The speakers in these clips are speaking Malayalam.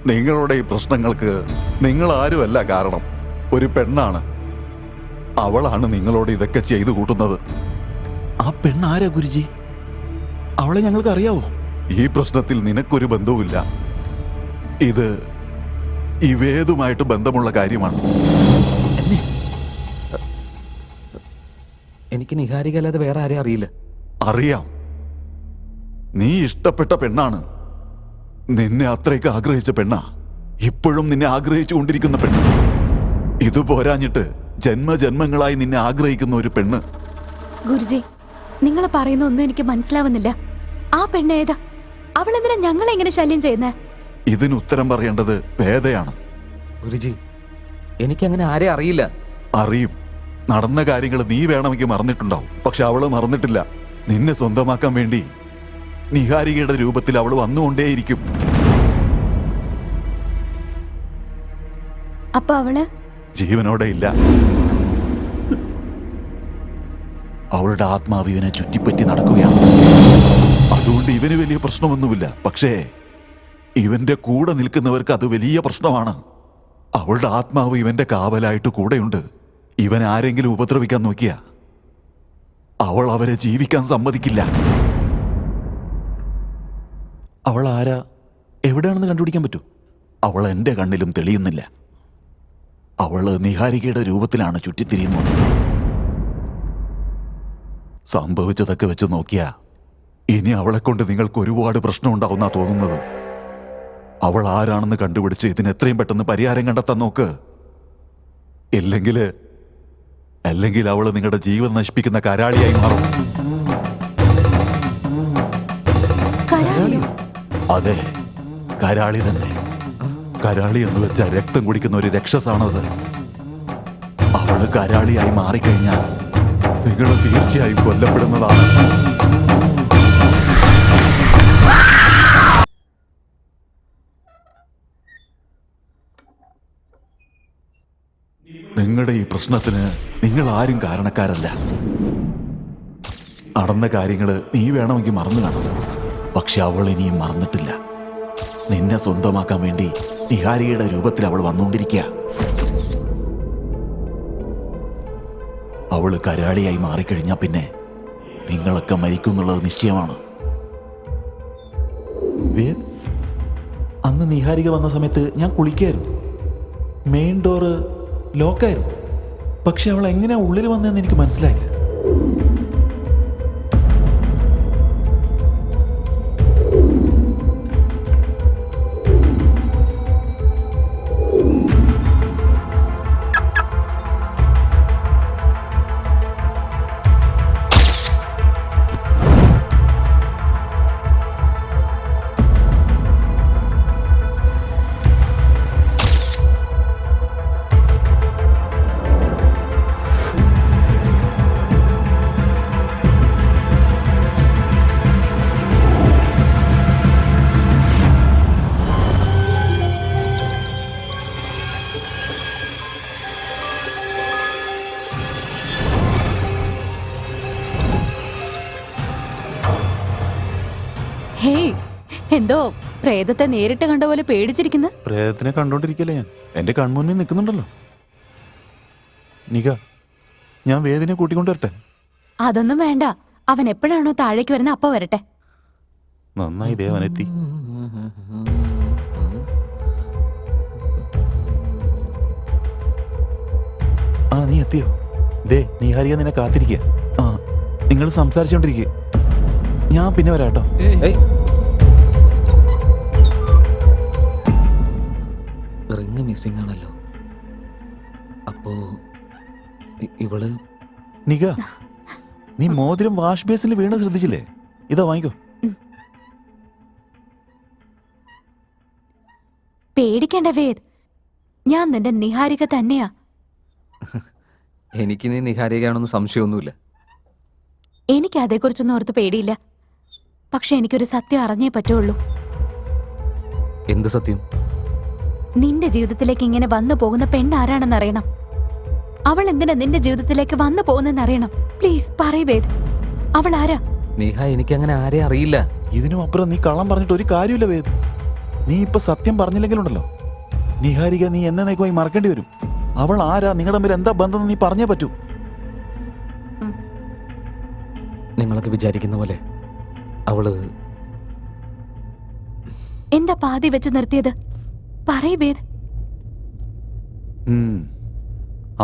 നിങ്ങളുടെ ഈ പ്രശ്നങ്ങൾക്ക് നിങ്ങൾ ആരുമല്ല കാരണം. ഒരു പെണ്ണാണ്. അവളാണ് നിങ്ങളോട് ഇതൊക്കെ ചെയ്തു കൂട്ടുന്നത്. ആ പെണ്ണാരാ ഗുരുജി? അവളെ ഞങ്ങൾക്ക് അറിയാവോ? ഈ പ്രശ്നത്തിൽ നിനക്കൊരു ബന്ധവുമില്ല. ഇത് ഈ വേദുമായിട്ട് ബന്ധമുള്ള കാര്യമാണ്. എനിക്ക് നിഹാരിക അല്ലാതെ വേറെ ആരെയും അറിയില്ല. അറിയാം, നീ ഇഷ്ടപ്പെട്ട പെണ്ണാണ്. നിന്നെ അത്രയ്ക്ക് ആഗ്രഹിച്ച പെണ്ണാ. ഇപ്പോഴും നിന്നെ ആഗ്രഹിച്ചു കൊണ്ടിരിക്കുന്ന പെണ്ണ്. ഇത് പോരാഞ്ഞിട്ട് ജന്മജന്മങ്ങളായി നിന്നെ ആഗ്രഹിക്കുന്ന ഒരു പെണ്ണ്. ഗുരുജി, നിങ്ങൾ പറയുന്ന ഒന്നും എനിക്ക് മനസ്സിലാവുന്നില്ല. ആ പെണ്ണ് ഏതാ? അവളെന്തിനാ ഞങ്ങളെ ഇങ്ങനെ ശല്യം ചെയ്യുന്നേ? ഇതിന് ഉത്തരം പറയേണ്ടത് വേദയാണ്. ഗുരുജി, എനിക്കങ്ങനെ ആരെയും അറിയില്ല. അറിയും. നടന്ന കാര്യങ്ങൾ നീ വേണമെങ്കിൽ മറന്നിട്ടുണ്ടാവും. പക്ഷെ അവള് മറന്നിട്ടില്ല. നിന്നെ സ്വന്തമാക്കാൻ വേണ്ടി നിഹാരികയുടെ രൂപത്തിൽ അവൾ വന്നുകൊണ്ടേയിരിക്കും. അപ്പൊ അവള് ജീവനോടെ ഇല്ല. അവളുടെ ആത്മാവ് ഇവനെ ചുറ്റിപ്പറ്റി നടക്കുകയാണ്. അതുകൊണ്ട് ഇവന് വലിയ പ്രശ്നമൊന്നുമില്ല. പക്ഷേ ഇവന്റെ കൂടെ നിൽക്കുന്നവർക്ക് അത് വലിയ പ്രശ്നമാണ്. അവളുടെ ആത്മാവ് ഇവന്റെ കാവലായിട്ട് കൂടെയുണ്ട്. ഇവൻ ആരെങ്കിലും ഉപദ്രവിക്കാൻ നോക്കിയ അവൾ അവരെ ജീവിക്കാൻ സമ്മതിക്കില്ല. അവൾ ആരാ, എവിടെയാണെന്ന് കണ്ടുപിടിക്കാൻ പറ്റൂ? അവൾ എന്റെ കണ്ണിലും തെളിയുന്നില്ല. അവള് നിഹാരികയുടെ രൂപത്തിലാണ് ചുറ്റിത്തിരിയുന്നത്. സംഭവിച്ചതൊക്കെ വെച്ച് നോക്കിയാ ഇനി അവളെ കൊണ്ട് നിങ്ങൾക്ക് ഒരുപാട് പ്രശ്നം ഉണ്ടാവുന്നാ തോന്നുന്നത്. അവൾ ആരാണെന്ന് കണ്ടുപിടിച്ച് ഇതിന് എത്രയും പെട്ടെന്ന് പരിഹാരം കണ്ടെത്താൻ നോക്ക്. അല്ലെങ്കിൽ അവള് നിങ്ങളുടെ ജീവിതം നശിപ്പിക്കുന്ന കരാളിയായി മാറും. അതെ, കരാളി തന്നെ. കരാളി എന്ന് വെച്ചാൽ രക്തം കുടിക്കുന്ന ഒരു രക്ഷസാണത്. അവള് കരാളിയായി മാറിക്കഴിഞ്ഞാൽ നിങ്ങൾ തീർച്ചയായും കൊല്ലപ്പെടുന്നതാണ്. നിങ്ങളുടെ ഈ പ്രശ്നത്തിന് നിങ്ങൾ ആരും കാരണക്കാരല്ല. നടന്ന കാര്യങ്ങൾ നീ വേണമെങ്കിൽ മറന്നു കാണും. പക്ഷെ അവൾ ഇനിയും മറന്നിട്ടില്ല. നിന്നെ സ്വന്തമാക്കാൻ വേണ്ടി നിഹാരിയുടെ രൂപത്തിൽ അവൾ വന്നുകൊണ്ടിരിക്കുക. അവള് കരാളിയായി മാറിക്കഴിഞ്ഞാൽ പിന്നെ നിങ്ങളൊക്കെ മരിക്കും എന്നുള്ളത് നിശ്ചയമാണ്. വേദ്, അന്ന് നിഹാരിക വന്ന സമയത്ത് ഞാൻ കുളിക്കായിരുന്നു. Main door ലോക്കായിരുന്നു. പക്ഷെ അവൾ എങ്ങനെയാ ഉള്ളിൽ വന്നതെന്ന് എനിക്ക് മനസ്സിലായില്ല. ഹേയ്, എന്തോ പ്രേതത്തെ നേരിട്ട് കണ്ട പോലെ പേടിച്ചിരിക്കുന്നു. പ്രേതത്തിനെ കണ്ടോണ്ടിരിക്കല്ലേ ഞാൻ? എന്റെ കൺമുന്നിൽ നിൽക്കുന്നുണ്ടല്ലോ. നിക, ഞാൻ വേദിനെ കൂട്ടിക്കൊണ്ടുവരട്ടെ? അതൊന്നും വേണ്ട. അവൻ എപ്പോഴാണോ താഴേക്ക് വരുന്നത് അപ്പൊ വരട്ടെ. നന്നായി, ദേവനെത്തി. ആ, നീ എത്തിയോ? ദേ, നിഹാരിക നിന്നെ കാത്തിരിക്കുക. ആ, നിങ്ങൾ സംസാരിച്ചോണ്ടിരിക്കുക. ഞാൻ പിന്നെ വരാട്ടോ. റിങ് മിസ്സിംഗ് ആണല്ലോ. അപ്പോ ഇവള് നിക, നീ മോതിരം വാഷ് ബേസിൽ വീണ് ശ്രദ്ധിച്ചില്ലേ? ഇതാ, വാങ്ങിക്കോ. പേടിക്കേണ്ട വേദ്, ഞാൻ നിന്റെ നിഹാരിക തന്നെയാ. എനിക്ക് നീ നിഹാരികയാണെന്ന് സംശയമൊന്നുമില്ല. എനിക്ക് അതേക്കുറിച്ചൊന്നും ഓർത്ത് പേടിയില്ല. പക്ഷെ എനിക്കൊരു സത്യം അറിഞ്ഞേ പറ്റുള്ളൂ. എന്ത് സത്യം? നിന്റെ ജീവിതത്തിലേക്ക് ഇങ്ങനെ വന്നു പോകുന്ന പെണ്ണാരാണെന്ന് അറിയണം. അവൾ എന്തിനാ നിന്റെ ജീവിതത്തിലേക്ക് വന്നു പോകുന്നെന്ന് അറിയണം. പ്ലീസ് പറയ് വേദ്, അവൾ ആരാ? നിഹ, എനിക്കങ്ങനെ ആരെയും അറിയില്ല. ഇതിനും അപ്പുറം നീ കള്ളം പറഞ്ഞിട്ട് ഒരു കാര്യമില്ല വേദ്. നീ ഇപ്പൊ സത്യം പറഞ്ഞില്ലെങ്കിലുണ്ടല്ലോ നിഹാരിക നീ എന്നേക്കുമായി മറക്കേണ്ടി വരും. അവൾ ആരാ, നിങ്ങളുടെ തമ്മിൽ എന്താ ബന്ധം നീ പറഞ്ഞേ പറ്റൂ. നിങ്ങളൊക്കെ വിചാരിക്കുന്ന പോലെ അവള് എന്താ പാതി വെച്ച് നിർത്തിയത്? പറയ് വേദ്.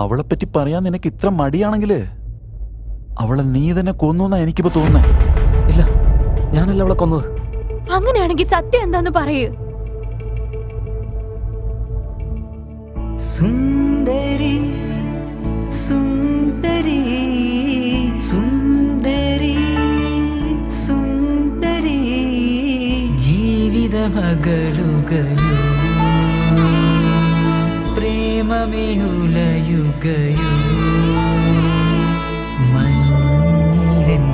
അവളെ പറ്റി പറയാൻ നിനക്ക് ഇത്ര മടിയാണെങ്കില് അവളെ നീ തന്നെ കൊന്നു എന്നാ എനിക്കിപ്പോ തോന്നുന്നേ. ഇല്ല, ഞാനല്ല അവളെ കൊന്നത്. അങ്ങനെയാണെങ്കിൽ സത്യം എന്താന്ന് പറയൂ. സുന്ദരി സുന്ദരി സുന്ദരി സുന്ദരി ജീവിത മകളുകയോ പ്രേമമേയുലയുകയോ മഞ്ഞിലൻ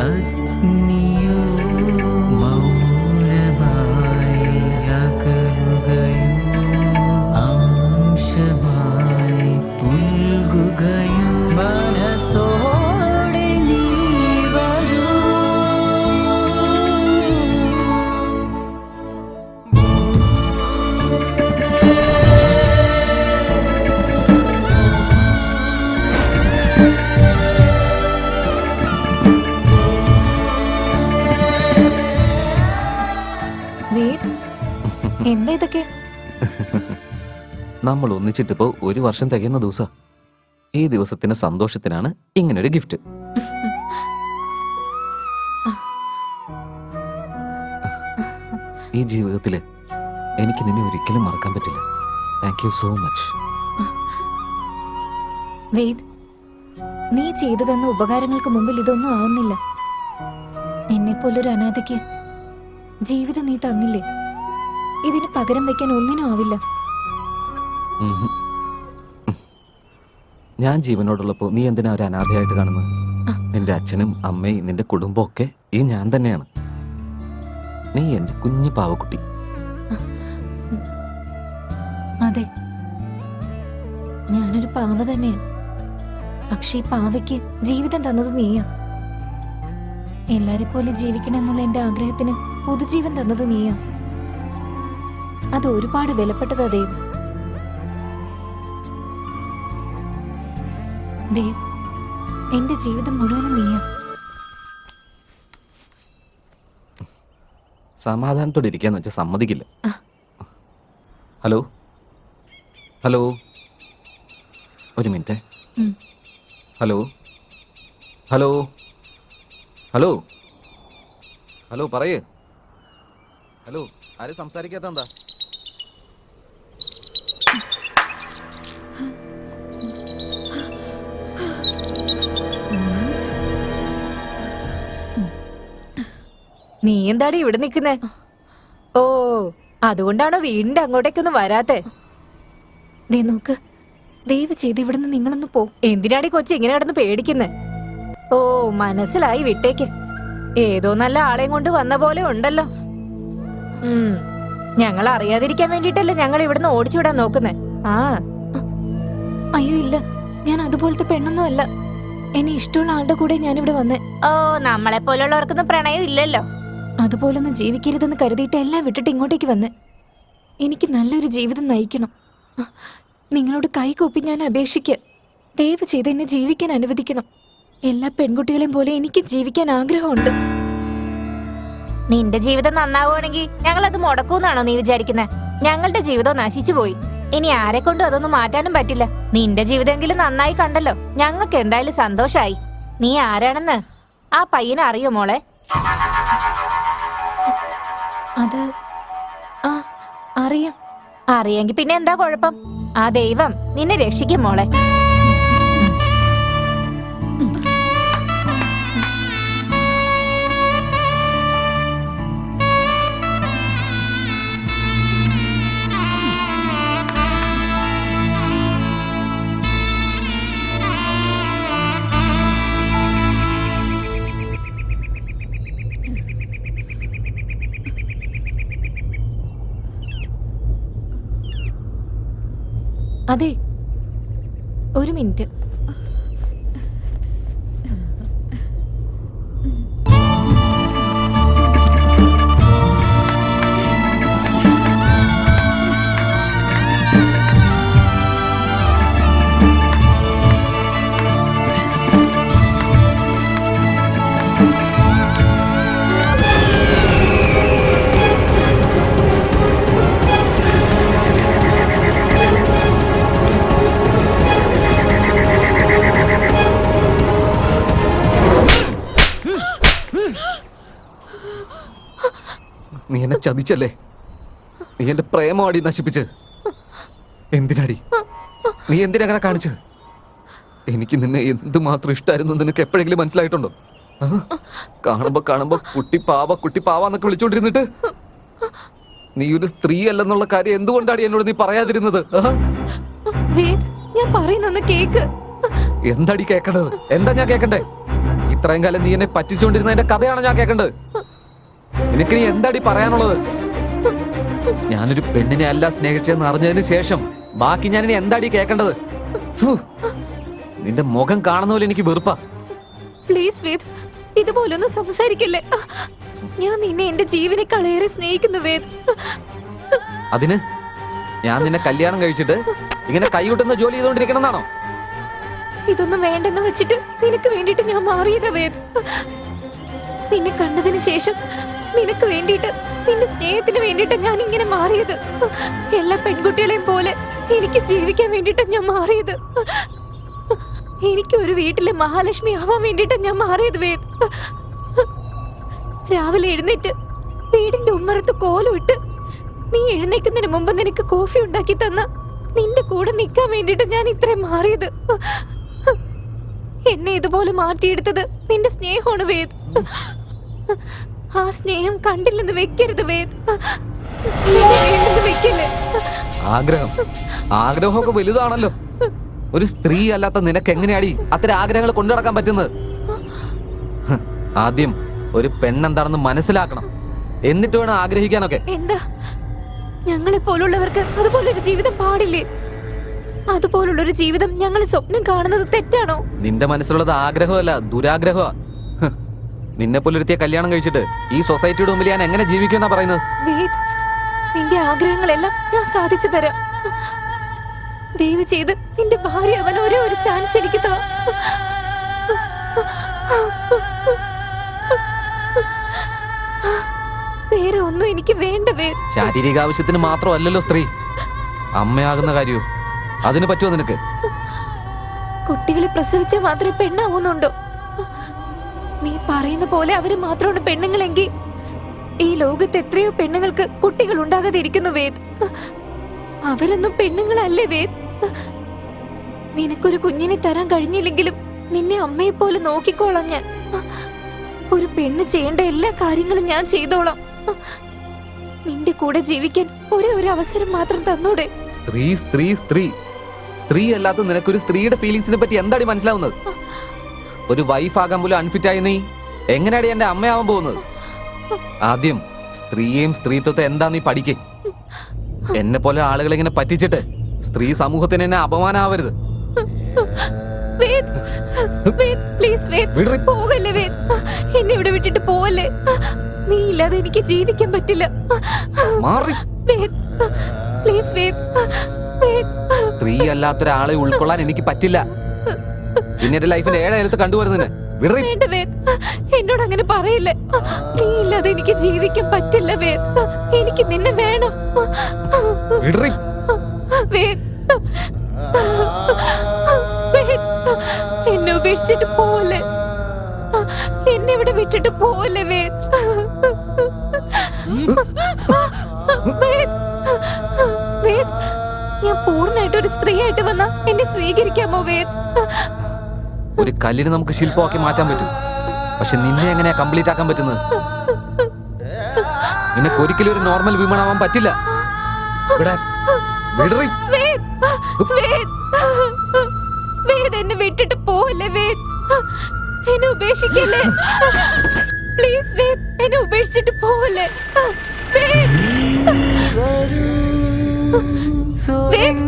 അഗ്നിയോ മൗനമായി അകലുകയോ അംശമായി പുൽകുകയോ മനസ്സോടെ നീ വരൂ. വേദ്, എന്താ ഇതൊക്കെ? നമ്മൾ ഒന്നിച്ചിട്ടിപ്പോ 1 വർഷം തികയുന്ന ദിവസം. ഈ ദിവസത്തിന്റെ സന്തോഷത്തിനാണ് ഇങ്ങനൊരു ഗിഫ്റ്റ്. ഈ ജീവിതത്തില് എനിക്ക് നിന്നെ ഒരിക്കലും മറക്കാൻ പറ്റില്ല. Thank you so much. Ved, നീ ചെയ്തു തന്ന ഉപകാരങ്ങൾക്ക് മുമ്പിൽ ഇതൊന്നും ആവുന്നില്ല. എന്നെ പോലൊരു അനാഥയ്ക്ക് ജീവിതം നീ തന്നില്ലേ, ഇതിന് പകരം വെക്കാൻ ഒന്നിനും ആവില്ല. ഉഹും. ഞാൻ ജീവനോടുള്ളപ്പോ നീ എന്തിനാ ഒരു അനാഥയായിട്ട് കാണുന്നത്? നിന്റെ അച്ഛനും അമ്മയും നിന്റെ കുടുംബം ഒക്കെ ഈ ഞാൻ തന്നെയാണ്. നീ എന്റെ കുഞ്ഞു പാവക്കുട്ടി. അതെ, ഞാനൊരു പാവ തന്നെയാ. പക്ഷെ ഈ പാവയ്ക്ക് ജീവിതം തന്നത് നീയാ. എല്ലാരെ പോലെ ജീവിക്കണം എന്നുള്ള എന്റെ ആഗ്രഹത്തിന് പുതുജീവൻ തന്നത് നീയാ. അത് ഒരുപാട് വിലപ്പെട്ടതാ ദേവ്. ദേവ്, എന്റെ ജീവിതം മുഴുവനും നീയാ. സമാധാനത്തോടെ ഇരിക്കാന്ന് വെച്ചാൽ സമ്മതിക്കില്ല. ഹലോ ഹലോ, ഒരു minute. Hello hello hello hello, പറയേ. ഹലോ, ആരും സംസാരിക്കാത്ത എന്താ? നീ എന്താടി ഇവിടെ നിൽക്കുന്നേ? ഓ, അതുകൊണ്ടാണോ വീടിന്റെ അങ്ങോട്ടേക്കൊന്നും വരാത്തെ? ദേ നോക്ക്, ദയവ് ചെയ്ത് ഇവിടുന്ന് നിങ്ങളൊന്ന് പോ. എന്തിനാടി കൊച്ചി ഇങ്ങനെ കിടന്ന് പേടിക്കുന്നേ? ഓ, മനസ്സിലായി, വിട്ടേക്ക്. ഏതോ നല്ല ആളെയും കൊണ്ട് വന്ന പോലെ ഉണ്ടല്ലോ. ഞങ്ങൾ അറിയാതിരിക്കാൻ വേണ്ടിട്ടല്ലേ ഞങ്ങൾ ഇവിടുന്ന് ഓടിച്ചു വിടാൻ നോക്കുന്നേ. ആ, അയ്യോ ഇല്ല, ഞാൻ അതുപോലത്തെ പെണ്ണൊന്നും അല്ല. എന്നെ ഇഷ്ടമുള്ള ആളുടെ കൂടെ ഞാനിവിടെ വന്നേ. ഓ, നമ്മളെ പോലുള്ളവർക്കൊന്നും പ്രണയം ഇല്ലല്ലോ. അതുപോലൊന്നും ജീവിക്കരുതെന്ന് കരുതിയിട്ട് എല്ലാം വിട്ടിട്ട് ഇങ്ങോട്ടേക്ക് വന്ന്. എനിക്ക് നല്ലൊരു ജീവിതം നയിക്കണം. നിങ്ങളോട് കൈകൂപ്പി ഞാൻ അപേക്ഷിക്കുക, ദയവ് ചെയ്ത് എന്നെ ജീവിക്കാൻ അനുവദിക്കണം. എല്ലാ പെൺകുട്ടികളെയും പോലെ എനിക്ക് ജീവിക്കാൻ ആഗ്രഹമുണ്ട്. നിന്റെ ജീവിതം നന്നാവുകയാണെങ്കിൽ ഞങ്ങൾ അത് മുടക്കൂന്നാണോ നീ വിചാരിക്കുന്നത്? ഞങ്ങളുടെ ജീവിതം നശിച്ചു പോയി. ഇനി ആരെ കൊണ്ടും അതൊന്നും മാറ്റാനും പറ്റില്ല. നിന്റെ ജീവിതമെങ്കിലും നന്നായി കണ്ടല്ലോ. ഞങ്ങൾക്ക് എന്തായാലും സന്തോഷായി. നീ ആരാണെന്ന് ആ പയ്യനെ അറിയോ മോളെ? അത് അറിയാം. അറിയെങ്കിൽ പിന്നെ എന്താ കുഴപ്പം? ആ ദൈവം നിന്നെ രക്ഷിക്കും മോളെ. അതെ, ഒരു മിനിറ്റ്. നീ എന്നെ ചതിച്ചല്ലേ? നീ എന്റെ പ്രേമമാടി നശിപ്പിച്ച്. എന്തിനാടി നീ എന്തിനങ്ങനെ കാണിച്ചത്? എനിക്ക് നിന്നെ എന്തുമാത്രം ഇഷ്ടമായിരുന്നു നിനക്ക് എപ്പോഴെങ്കിലും മനസ്സിലായിട്ടുണ്ടോ? ആ? കാണുമ്പോ കുട്ടി പാവാന്നൊക്കെ വിളിച്ചോണ്ടിരുന്നിട്ട് നീ ഒരു സ്ത്രീ അല്ലെന്നുള്ള കാര്യം എന്തുകൊണ്ടാണ് എന്നോട് നീ പറയാതിരുന്നത്? വേദ്, ഞാൻ പറയുന്നൊന്ന് കേക്ക്. എന്താടി കേക്കണ്ടത്? എന്താ ഞാൻ കേക്കണ്ടേ? ഇത്രയും കാലം നീ എന്നെ പറ്റിച്ചുകൊണ്ടിരുന്നതിന്റെ കഥയാണോ ഞാൻ കേക്കണ്ടത്? നിനക്ക് നീ എന്താടി പറയാനുള്ളത്? ഞാനൊരു പെണ്ണിനെ അല്ല സ്നേഹിച്ചെന്ന് അറിഞ്ഞതിന് ശേഷം ബാക്കി ഞാൻ ഇനി എന്താടി കേക്കണ്ടത്? ഥു, നിന്റെ മുഖം കാണുന്ന പോലെ എനിക്ക് വെറുപ്പാ. പ്ലീസ് വേദ്, ഇതുപോലൊന്നും സംസാരിക്കില്ലേ. ഞാൻ നിന്നെ എന്റെ ജീവനേക്കാളേറെ സ്നേഹിക്കുന്നു വേദ്. അതിന് ഞാൻ നിന്നെ കല്യാണം കഴിച്ചിട്ട് ഇങ്ങനെ കൈകൊട്ടുന്ന ജോലി ചെയ്തോണ്ടിരിക്കണമെന്നാണോ? ഇതൊന്നും വേണ്ടെന്ന് വെച്ചിട്ട് നിനക്ക് വേണ്ടിട്ട് ഞാൻ മാറിയതാ വേദ്. നിന്നെ കണ്ടതിന് ശേഷം നിനക്ക് വേണ്ടിയിട്ട്, നിന്റെ സ്നേഹത്തിന് വേണ്ടിയിട്ട് ഞാൻ ഇങ്ങനെ മാറിയത്. എല്ലാ പെൺകുട്ടികളെയും പോലെ എനിക്ക് ജീവിക്കാൻ വേണ്ടിയിട്ട് ഞാൻ മാറിയത്. എനിക്ക് ഒരു വീട്ടിലെ മഹാലക്ഷ്മി ആവാൻ വേണ്ടിയിട്ട് ഞാൻ മാറിയത് വേദ്. രാവിലെ എഴുന്നേറ്റ് വീടിന്റെ ഉമ്മറത്ത് കോലമിട്ട് നീ എഴുന്നേക്കുന്നതിന് മുമ്പ് നിനക്ക് കോഫി ഉണ്ടാക്കി തന്ന നിന്റെ കൂടെ നിൽക്കാൻ വേണ്ടിയിട്ട് ഞാൻ ഇത്രയും മാറിയത്. എന്നെ ഇതുപോലെ മാറ്റിയെടുത്തത് നിന്റെ സ്നേഹമാണ് വേദ്. ആ സ്നേഹം കണ്ടില്ലെന്ന് വെക്കരുത് വേദ്. നിന്നെ വേണ്ടെന്ന് വെക്കില്ലേ. ആഗ്രഹമൊക്കെ വലുതാണല്ലോ. ഒരു സ്ത്രീ അല്ലാത്ത നിനക്ക് എങ്ങനെയാടി അത്തരം ആഗ്രഹങ്ങൾ കൊണ്ടു നടക്കാൻ പറ്റുന്നത്? ആദ്യം ഒരു പെണ്ണെന്താണെന്ന് മനസ്സിലാക്കണം, എന്നിട്ട് വേണം ആഗ്രഹിക്കാനൊക്കെ. എന്താ, ഞങ്ങളെ പോലുള്ളവർക്ക് അതുപോലൊരു ജീവിതം പാടില്ലേ? അതുപോലുള്ളൊരു ജീവിതം ഞങ്ങൾ സ്വപ്നം കാണുന്നത് തെറ്റാണോ? നിന്റെ മനസ്സിലുള്ളത് ആഗ്രഹമല്ല, ദുരാഗ്രഹമാ. നിന്നെ പോലൊരുത്തിയെ കല്യാണം കഴിച്ചിട്ട് ഈ സൊസൈറ്റിയുടെ മുമ്പിൽ ഞാൻ എങ്ങനെ ജീവിക്കുമെന്നാ പറയുന്നത്? വേദ്, നിന്റെ ആഗ്രഹങ്ങളെല്ലാം ഞാൻ സാധിച്ചു തരാം. ദയവ് ചെയ്ത് നിന്റെ ഭാര്യ അവൻ ഒരേ ഒരു ചാൻസ് എനിക്ക് താ. വേറെ ഒന്നും എനിക്ക് വേണ്ട വേദ്. ശാരീരിക ആവശ്യത്തിന് മാത്രമല്ലല്ലോ സ്ത്രീ, അമ്മയാകുന്ന കാര്യവും അതിന് പറ്റുമോ നിനക്ക്? കുട്ടികളെ പ്രസവിച്ചാൽ മാത്രമേ പെണ്ണാവുന്നുണ്ടോ? നീ പറയുന്ന പോലെ അവര് മാത്രമാണ് പെണ്ണുങ്ങളെങ്കിൽ ഈ ലോകത്ത് എത്രയോ പെണ്ണുങ്ങൾക്ക് കുട്ടികൾ ഉണ്ടാകാതെ ഇരിക്കുന്നു വേദ്. അവരൊന്നും പെണ്ണുങ്ങളല്ലേ വേദ്. നിനക്കൊരു കുഞ്ഞിനെ തരാൻ കഴിഞ്ഞില്ലെങ്കിലും നിന്നെ അമ്മയെ പോലെ നോക്കിക്കോളാം ഞാൻ. ഒരു പെണ്ണ് ചെയ്യേണ്ട എല്ലാ കാര്യങ്ങളും ഞാൻ ചെയ്തോളാം. നിന്റെ കൂടെ ജീവിക്കാൻ ഒരേ ഒരു അവസരം മാത്രം തന്നൂടെ? സ്ത്രീ സ്ത്രീ സ്ത്രീ സ്ത്രീ അല്ലാത്ത നിനക്കൊരു സ്ത്രീയുടെ ഫീലിങ്സിനെ പറ്റി എന്താടി മനസ്സിലാവുന്നത്? ഒരു വൈഫ് ആകാൻ പോലും അൺഫിറ്റായി നീ എങ്ങനെയാടി എന്റെ അമ്മയാവാൻ പോകുന്നത്? ആദ്യം സ്ത്രീയെയും സ്ത്രീത്വത്തെ എന്താ നീ പഠിക്കേ. എന്നെ പോലെ ആളുകളെ ഇങ്ങനെ പറ്റിച്ചിട്ട് സ്ത്രീ സമൂഹത്തിന് എന്നെ അപമാനാവരുത്. വേദ്, വേദ്, പ്ലീസ് വേദ്, വിടറി. പോകല്ലേ വേദ്. എന്നെ ഇവിടെ വിട്ടിട്ട് പോവല്ലേ. നീ ഇല്ലാതെ എനിക്ക് ജീവിക്കാൻ പറ്റില്ല. മാറി. വേദ്, പ്ലീസ് വേദ്, വേദ്. സ്ത്രീ അല്ലാത്തൊരാളെ ഉൾക്കൊള്ളാൻ എനിക്ക് പറ്റില്ല. പിന്നെ എന്റെ ലൈഫിന്റെ ഏഴായിരത്ത് കണ്ടുവരുന്നതിന് വിടറി. വേണ്ട വേദ്, എന്നോട് അങ്ങനെ പറയില്ലേ. നീ ഇല്ലാതെ എനിക്ക് ജീവിക്കാൻ പറ്റില്ല വേദ്. എനിക്ക് നിന്നെ വേണം. വിടറി. വേദ്, വേദ്, എന്നെ ഉപേക്ഷിച്ചിട്ട് പോലെ, എന്നെ ഇവിടെ വിട്ടിട്ട് പോലെ വേദ്. വേദ്, വേദ്, ഞാൻ പൂർണ്ണമായിട്ട് ഒരു സ്ത്രീയായിട്ട് വന്നാ എന്നെ സ്വീകരിക്കാമോ വേദ്? ഒരു കല്ലിന് നമുക്ക് ശില്പമാക്കി മാറ്റാൻ പറ്റും, പക്ഷെ നിന്നെ എങ്ങനെയാ കംപ്ലീറ്റ് ആക്കാൻ പറ്റുന്നത്? നിനക്ക് ഒരിക്കലും ഒരു നോർമൽ വിമൺ ആവാൻ പറ്റില്ല. വിടാൻ. വിടറി. വേദ്, വേദ്, വേദ്, എന്നെ വിട്ടിട്ട് പോവല്ലേ വേദ്. എന്നെ ഉപേക്ഷിക്കല്ലേ പ്ലീസ് വേദ്. എന്നെ ഉപേക്ഷിച്ചിട്ട് പോവല്ലേ വേദ്. വേദ്,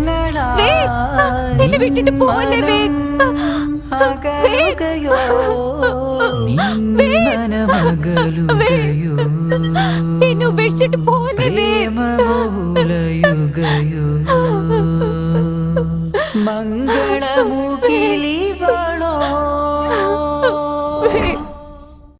വേദ്, എന്നെ വിട്ടിട്ട് പോവല്ലേ വേദ്. എന്നെ ഉപേക്ഷിച്ചിട്ട് പോവല്ലേ വേദ്. മംഗളമുഖിലി